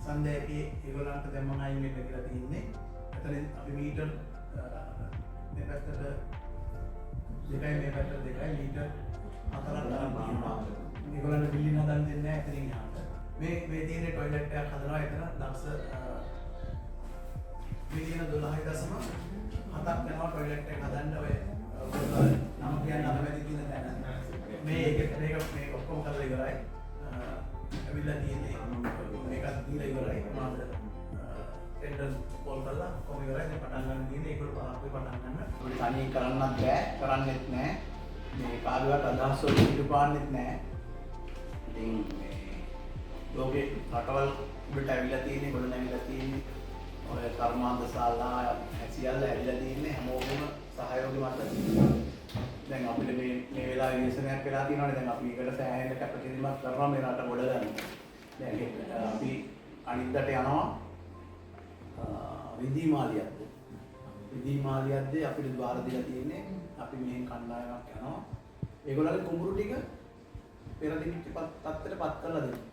සන්දේකේ ඒගොල්ලන්ට දැන් මම අයින් වෙන්න කියලා තින්නේ. එතන අපි මීටර් මේ පැත්තට දෙකයි මේ පැත්තට දෙකයි මීටර් 4ක් තරම් තියෙනවා. ඒගොල්ලන්ට බිල්ඩින් හදන්න දෙන්නේ නැහැ එතනින් එහාට. මේ තියෙන টয়ලට් එකක් හදනවා එතන ලක්ෂ මේ තියෙන 12.7ක් යනවා টয়ලට් එක හදන්න ඔය නම කියන්නේ අලමැදි තියෙන තැන. මේක ඔක්කොම කරලා ඉවරයි. ඇවිල්ලා තියෙන්නේ මේකත් දීලා ඉවරයි. මාත් ටෙන්ඩර් කෝල් කරලා කොහොම ඉවරයි දැන් පටන් ගන්න තියෙන්නේ. ඒකට පරක්කුයි පටන් ගන්න. උඩ තනියෙන් කරන්නත් බෑ. කරන්නෙත් නෑ. මේ කාගේවත් අදහස් වලට පිටුපාන්නෙත් නෑ. ඉතින් මේ ලෝකේ රටවල් උඩට ඇවිල්ලා තියෙන්නේ, ගොඩ නැවිලා තියෙන්නේ. ඔය කර්මාන්ත ශාලා සියල්ල ඇවිල්ලා තියෙන්නේ හැමෝගෙම සහයෝගය මත. දැන් අපිට මේ වෙලාවේ විශ්ලේෂණයක් වෙලා තියෙනවානේ. දැන් අපි ඒකට සෑහෙන කැපකිරීමක් කරනවා මේ රට ගොඩ ගන්න. දැන් අපි අනිද්දාට යනවා විදීමාලියද්ද. විදීමාලියද්ද අපිට බාර දීලා තියෙන්නේ. අපි මෙහෙන් කණ්ඩායමක් යනවා. ඒගොල්ලන්ගේ කුඹුරු ටික පෙර දිවිච්ච තත්ත්වයට පත් කරලා දෙනවා.